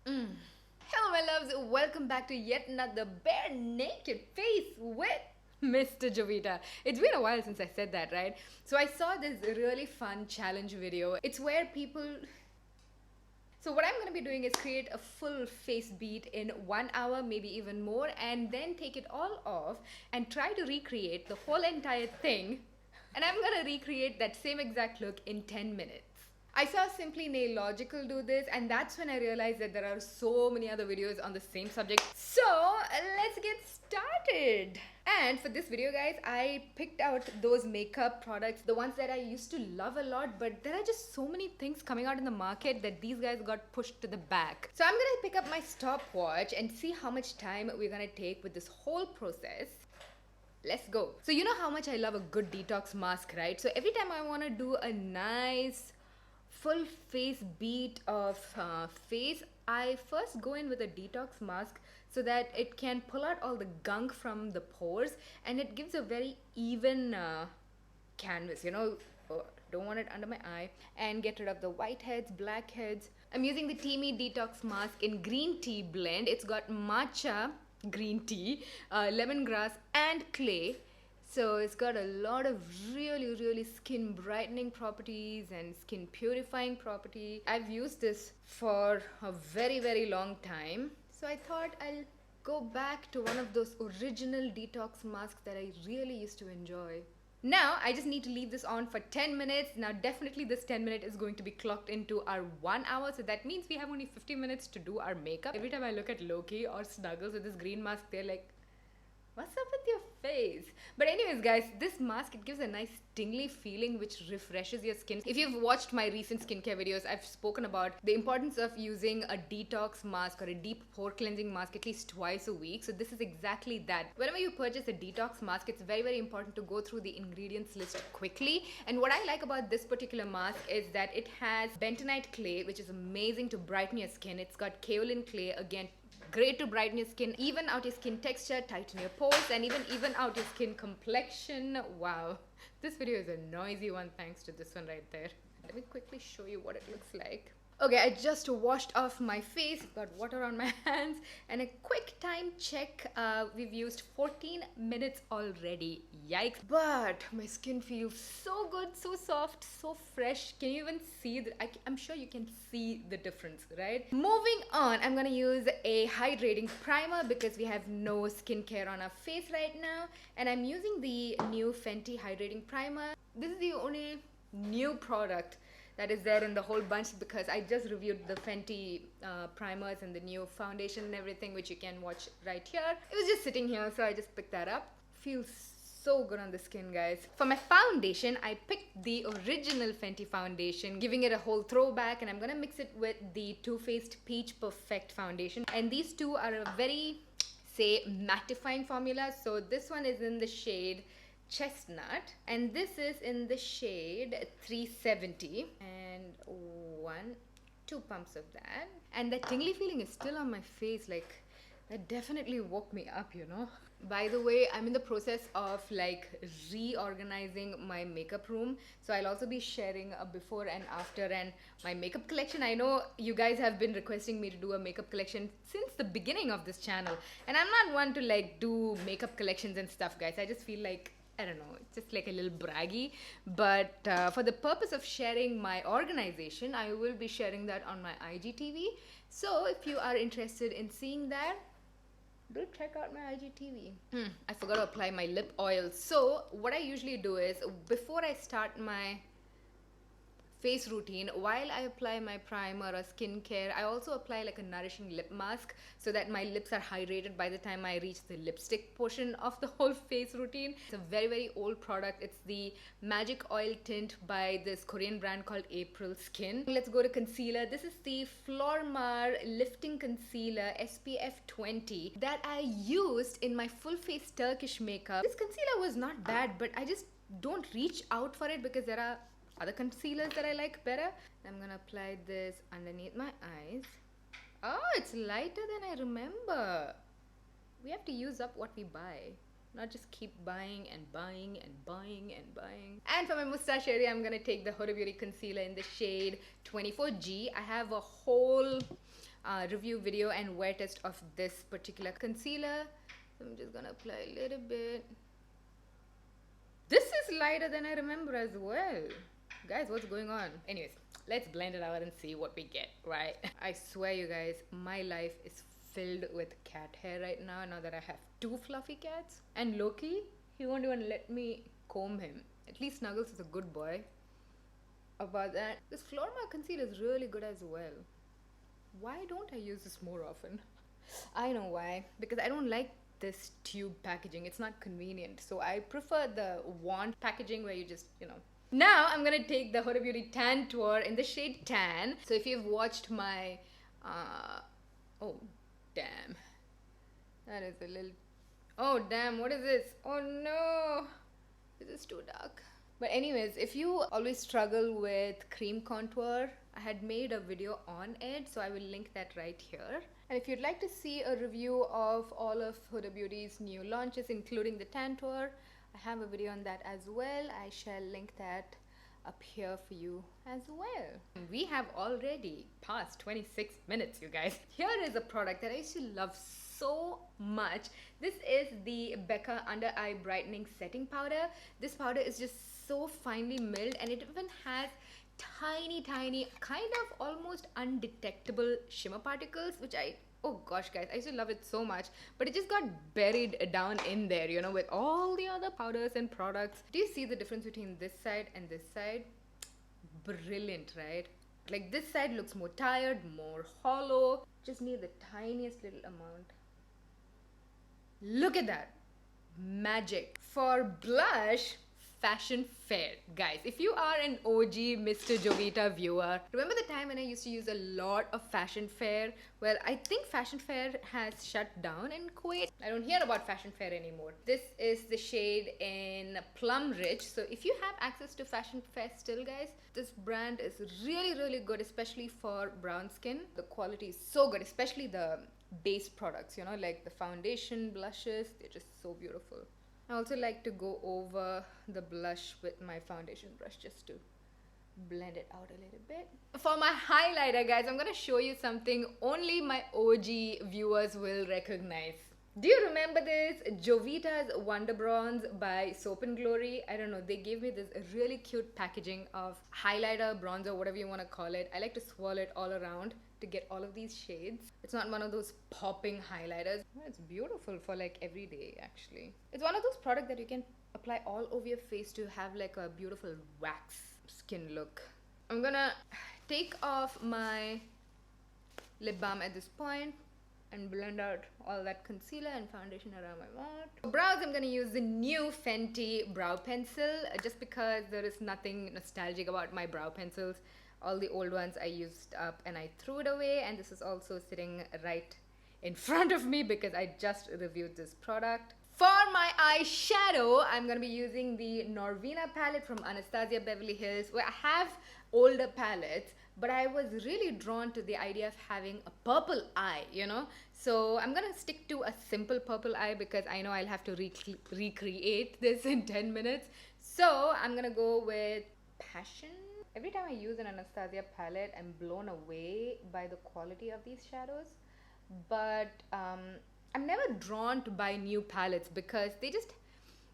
Hello my loves, welcome back to yet another bare naked face with Mr. Jovita. It's been a while since I said that, right? So I saw this really fun challenge video. It's where people... So what I'm going to be doing is create a full face beat in 1 hour, maybe even more, and then take it all off and try to recreate the whole entire thing. And I'm going to recreate that same exact look in 10 minutes. I saw Simply Nail Logical do this, and that's when I realized that there are so many other videos on the same subject. So let's get started. And for this video, guys, I picked out those makeup products, the ones that I used to love a lot, but there are just so many things coming out in the market that these guys got pushed to the back. So I'm gonna pick up my stopwatch and see how much time we're gonna take with this whole process. Let's go. So you know how much I love a good detox mask, right? So every time I want to do a nice full face beat of face, I first go in with a detox mask so that it can pull out all the gunk from the pores and it gives a very even canvas, you know. Don't want it under my eye, and get rid of the whiteheads, blackheads. I'm using the Teamy Detox Mask in green tea blend. It's got matcha green tea, lemongrass and clay. So it's got a lot of really skin brightening properties and skin purifying property. I've used this for a very long time. So I thought I'll go back to one of those original detox masks that I really used to enjoy. Now I just need to leave this on for 10 minutes. Now definitely this 10 minute is going to be clocked into our 1 hour. So that means we have only 50 minutes to do our makeup. Every time I look at Loki or Snuggles with this green mask, they're like, what's up with your face? But anyways guys, this mask, it gives a nice tingly feeling which refreshes your skin. If you've watched my recent skincare videos, I've spoken about the importance of using a detox mask or a deep pore cleansing mask at least twice a week. So this is exactly that. Whenever you purchase a detox mask, it's very important to go through the ingredients list quickly. And what I like about this particular mask is that it has bentonite clay, which is amazing to brighten your skin. It's got kaolin clay, again great to brighten your skin, even out your skin texture, tighten your pores, and even out your skin complexion. Wow, this video is a noisy one thanks to this one right there. Let me quickly show you what it looks like. Okay, I just washed off my face, got water on my hands, and a quick time check. We've used 14 minutes already. Yikes. But my skin feels so good, so soft, so fresh. Can you even see that? I'm sure you can see the difference, right? Moving on, I'm gonna use a hydrating primer because we have no skincare on our face right now. And I'm using the new Fenty hydrating primer. This is the only new product that is there in the whole bunch because I just reviewed the Fenty primers and the new foundation and everything, which you can watch right here. It was just sitting here, so I just picked that up. Feels so good on the skin, guys. For my foundation, I picked the original Fenty foundation, giving it a whole throwback, and I'm gonna mix it with the Too Faced Peach Perfect foundation. And these two are a very, say, mattifying formula. So this one is in the shade Chestnut, and this is in the shade 370, and 2 pumps of that, and that tingly feeling is still on my face. Like, that definitely woke me up, you know. By the way, I'm in the process of like reorganizing my makeup room, so I'll also be sharing a before and after and my makeup collection. I know you guys have been requesting me to do a makeup collection since the beginning of this channel, and I'm not one to like do makeup collections and stuff, guys. I just feel like, I don't know, it's just like a little braggy. But for the purpose of sharing my organization, I will be sharing that on my IGTV. So if you are interested in seeing that, do check out my IGTV. I forgot to apply my lip oil. So what I usually do is, before I start my face routine, while I apply my primer or skincare, I also apply like a nourishing lip mask so that my lips are hydrated by the time I reach the lipstick portion of the whole face routine. It's a very old product. It's the Magic Oil Tint by this Korean brand called April Skin. Let's go to concealer. This is the Flormar Lifting Concealer SPF 20 that I used in my full face Turkish makeup. This concealer was not bad, but I just don't reach out for it because there are other concealers that I like better. I'm gonna apply this underneath my eyes. Oh, it's lighter than I remember. We have to use up what we buy, not just keep buying and buying and buying and buying. And for my mustache area, I'm gonna take the Huda Beauty concealer in the shade 24G. I have a whole review video and wear test of this particular concealer. So I'm just gonna apply a little bit. This is lighter than I remember as well. Guys, what's going on? Anyways, let's blend it out and see what we get, right? I swear you guys, my life is filled with cat hair right now that I have 2 fluffy cats. And Loki, he won't even let me comb him. At least Snuggles is a good boy. About that, this Flormar concealer is really good as well. Why don't I use this more often? I know why. Because I don't like this tube packaging. It's not convenient. So I prefer the wand packaging where you just, Now I'm gonna take the Huda Beauty Tantour in the shade Tan. So if you've watched my, oh damn, that is a little, oh damn, what is this? Oh no, this is too dark. But anyways, if you always struggle with cream contour, I had made a video on it, so I will link that right here. And if you'd like to see a review of all of Huda Beauty's new launches, including the Tantour, I have a video on that as well. I shall link that up here for you as well. We have already passed 26 minutes, you guys. Here is a product that I used to love so much. This is the Becca Under Eye Brightening Setting Powder. This powder is just so finely milled, and it even has tiny, kind of almost undetectable shimmer particles, which oh gosh guys, I used to love it so much, but it just got buried down in there, with all the other powders and products. Do you see the difference between this side and this side? Brilliant, right? Like this side looks more tired, more hollow. Just need the tiniest little amount. Look at that. Magic. For blush, Fashion Fair. Guys, if you are an OG Mr. Jovita viewer, remember the time when I used to use a lot of Fashion Fair? Well, I think Fashion Fair has shut down in Kuwait. I don't hear about Fashion Fair anymore. This is the shade in Plum Rich. So if you have access to Fashion Fair still, guys, this brand is really good, especially for brown skin. The quality is so good, especially the base products, like the foundation, blushes, they're just so beautiful. I also like to go over the blush with my foundation brush just to blend it out a little bit. For my highlighter, guys, I'm gonna show you something only my OG viewers will recognize. Do you remember this? Jovita's Wonder Bronze by Soap and Glory. I don't know, they gave me this really cute packaging of highlighter, bronzer, whatever you want to call it. I like to swirl it all around to get all of these shades. It's not one of those popping highlighters. It's beautiful for like every day actually. It's one of those products that you can apply all over your face to have like a beautiful wax skin look. I'm gonna take off my lip balm at this point and blend out all that concealer and foundation around my mouth. For brows, I'm gonna use the new Fenty brow pencil just because there is nothing nostalgic about my brow pencils. All the old ones I used up and I threw it away, and this is also sitting right in front of me because I just reviewed this product. For my eyeshadow, I'm going to be using the Norvina palette from Anastasia Beverly Hills, where I have older palettes, but I was really drawn to the idea of having a purple eye, So I'm going to stick to a simple purple eye because I know I'll have to recreate this in 10 minutes. So I'm going to go with Passion. Every time I use an Anastasia palette, I'm blown away by the quality of these shadows. But I'm never drawn to buy new palettes because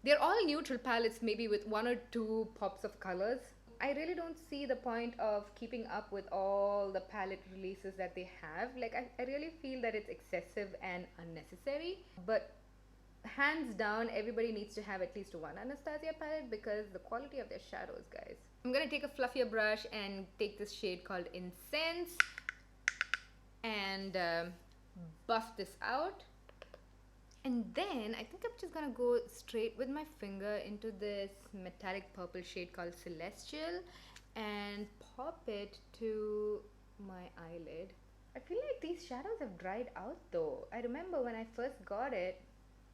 they're all neutral palettes, maybe with 1 or 2 pops of colors. I really don't see the point of keeping up with all the palette releases that they have. Like, I really feel that it's excessive and unnecessary. But hands down, everybody needs to have at least 1 Anastasia palette because the quality of their shadows, guys. I'm gonna take a fluffier brush and take this shade called Incense and buff this out. And then I think I'm just gonna go straight with my finger into this metallic purple shade called Celestial and pop it to my eyelid. I feel like these shadows have dried out though. I remember when I first got it,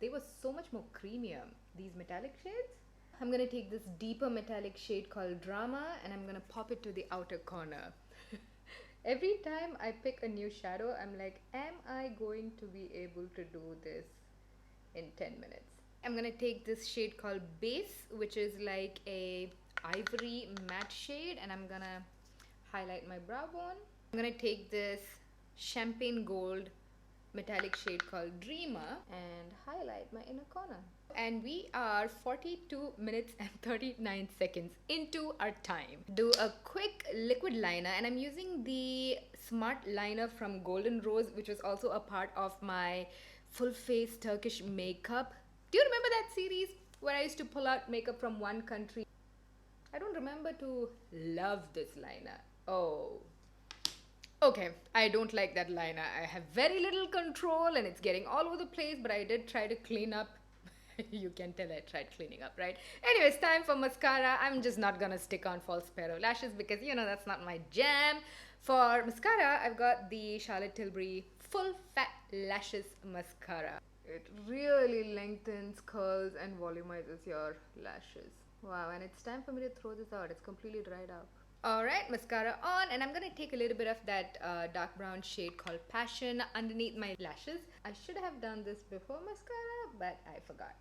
they were so much more creamier, these metallic shades. I'm gonna take this deeper metallic shade called Drama and I'm gonna pop it to the outer corner. Every time I pick a new shadow, I'm like, am I going to be able to do this in 10 minutes? I'm gonna take this shade called Base, which is like a ivory matte shade, and I'm gonna highlight my brow bone. I'm gonna take this champagne gold metallic shade called Dreamer and highlight my inner corner. And we are 42 minutes and 39 seconds into our time. Do a quick liquid liner, and I'm using the Smart Liner from Golden Rose, which was also a part of my full face Turkish makeup. Do you remember that series where I used to pull out makeup from one country? I don't remember to love this liner. Oh. Okay, I don't like that liner. I have very little control and it's getting all over the place, but I did try to clean up. You can tell I tried cleaning up, right? Anyways, time for mascara. I'm just not gonna stick on false pair of lashes because, you know, that's not my jam. For mascara, I've got the Charlotte Tilbury Full Fat Lashes Mascara. It really lengthens, curls, and volumizes your lashes. Wow, and it's time for me to throw this out. It's completely dried up. Alright, mascara on, and I'm gonna take a little bit of that dark brown shade called Passion underneath my lashes. I should have done this before mascara, but I forgot.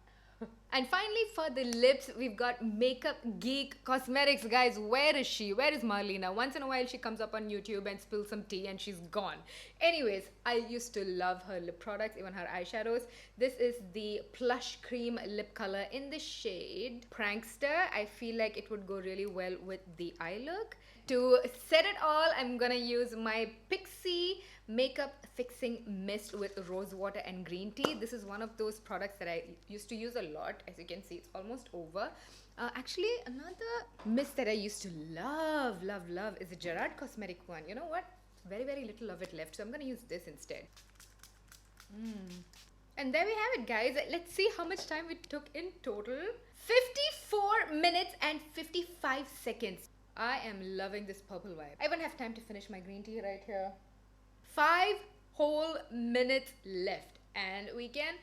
And finally, for the lips, we've got Makeup Geek Cosmetics. Guys, where is she? Where is Marlena? Once in a while, she comes up on YouTube and spills some tea and she's gone. Anyways, I used to love her lip products, even her eyeshadows. This is the Plush Cream lip color in the shade Prankster. I feel like it would go really well with the eye look. To set it all, I'm gonna use my Pixi Makeup Fixing Mist with rose water and green tea. This is one of those products that I used to use a lot. As you can see, it's almost over. Actually, another mist that I used to love is a Gerard cosmetic one. You know what? Very, very little of it left, so I'm gonna use this instead. And there we have it, guys. Let's see how much time it took in total. 54 minutes and 55 seconds. I am loving this purple vibe. I even have time to finish my green tea right here. 5 whole minutes left and we can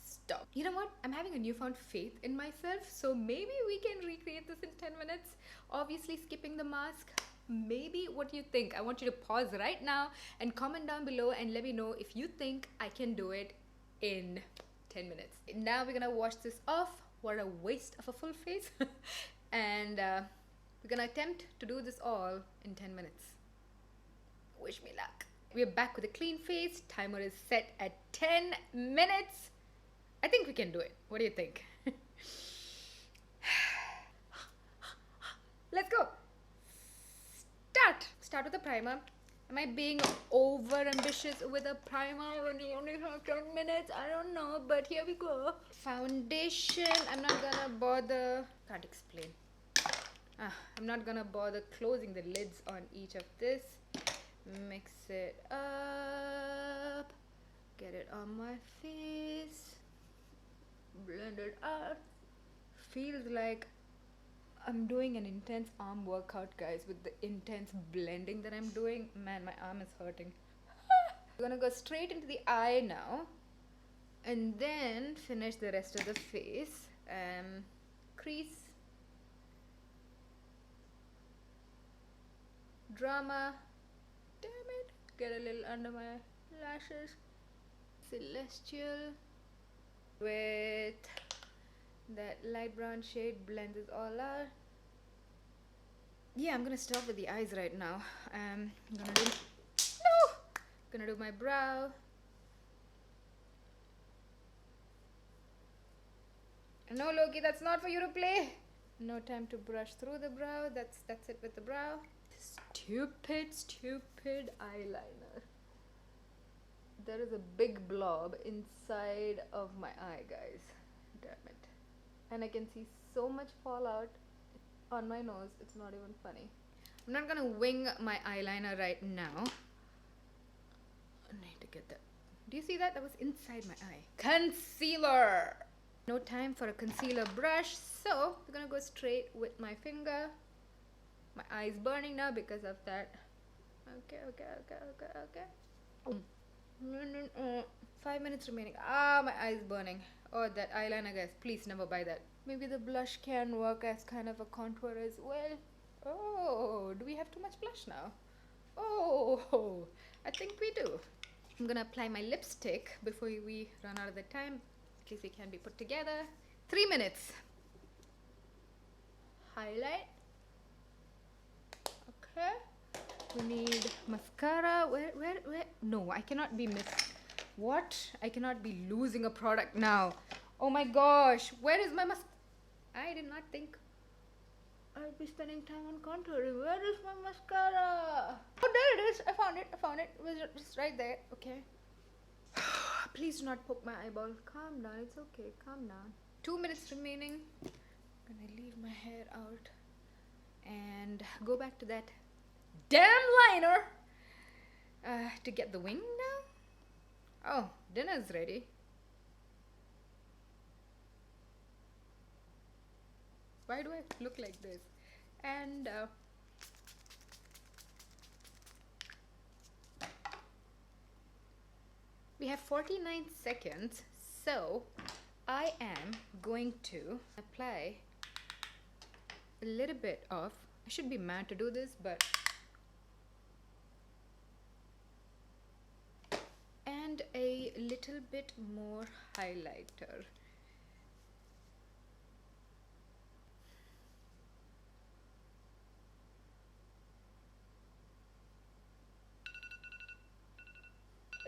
stop. You know what? I'm having a newfound faith in myself, so maybe we can recreate this in 10 minutes. Obviously skipping the mask. Maybe. What do you think? I want you to pause right now and comment down below and let me know if you think I can do it in 10 minutes. Now we're gonna wash this off. What a waste of a full face. And we're gonna attempt to do this all in 10 minutes. Wish me luck. We're back with a clean face. Timer is set at 10 minutes. I think we can do it. What do you think? Let's go. Start with the primer. Am I being over ambitious with a primer when you only have 10 minutes? I don't know, but here we go. Foundation. I'm not gonna bother. Can't explain. I'm not gonna bother closing the lids on each of this. Mix it up, get it on my face, blend it out. Feels like I'm doing an intense arm workout, guys, with the intense blending that I'm doing. Man, my arm is hurting. We're gonna go straight into the eye now and then finish the rest of the face. Crease, drama. Damn it. Get a little under my lashes. Celestial. With that light brown shade, blends it all out. Yeah, I'm gonna start with the eyes right now. I'm gonna do my brow. No, Loki, that's not for you to play. No time to brush through the brow. That's it with the brow. Stupid eyeliner. There is a big blob inside of my eye, guys. Damn it. And I can see so much fallout on my nose. It's not even funny. I'm not gonna wing my eyeliner right now. I need to get that. Do you see that? That was inside my eye. Concealer. No time for a concealer brush, so we're gonna go straight with my finger. My eye is burning now because of that. Okay. 5 minutes remaining. My eye is burning. Oh, that eyeliner, guys. Please never buy that. Maybe the blush can work as kind of a contour as well. Oh, do we have too much blush now? Oh, I think we do. I'm gonna apply my lipstick before we run out of the time. At least it can be put together. 3 minutes. Highlight. Okay. We need mascara. Where? No, I cannot be What? I cannot be losing a product now. Oh my gosh. Where is my I did not think I'd be spending time on contouring. Where is my mascara? Oh, there it is. I found it. It was just right there. Okay. Please do not poke my eyeball. Calm down. It's okay. Calm down. 2 minutes remaining. I'm gonna leave my hair out and go back to that damn liner to get the wing now. Oh, dinner's ready. Why do I look like this? And we have 49 seconds, so I am going to apply a little bit of, I should be mad to do this, but, and a little bit more highlighter.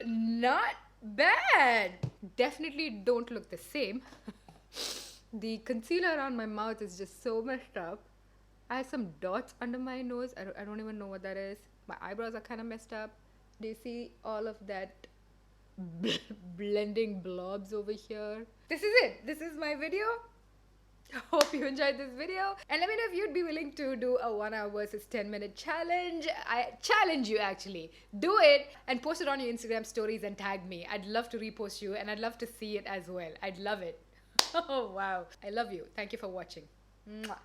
Not bad. Definitely don't look the same. The concealer around my mouth is just so messed up. I have some dots under my nose. I don't even know what that is. My eyebrows are kind of messed up. Do you see all of that blending blobs over here? This is it. This is my video. Hope you enjoyed this video, and let me know if you'd be willing to do a 1 hour versus 10-minute challenge. I challenge you, actually. Do it and post it on your Instagram stories and tag me. I'd love to repost you, and I'd love to see it as well. I'd love it. Oh wow, I love you. Thank you for watching. Mwah.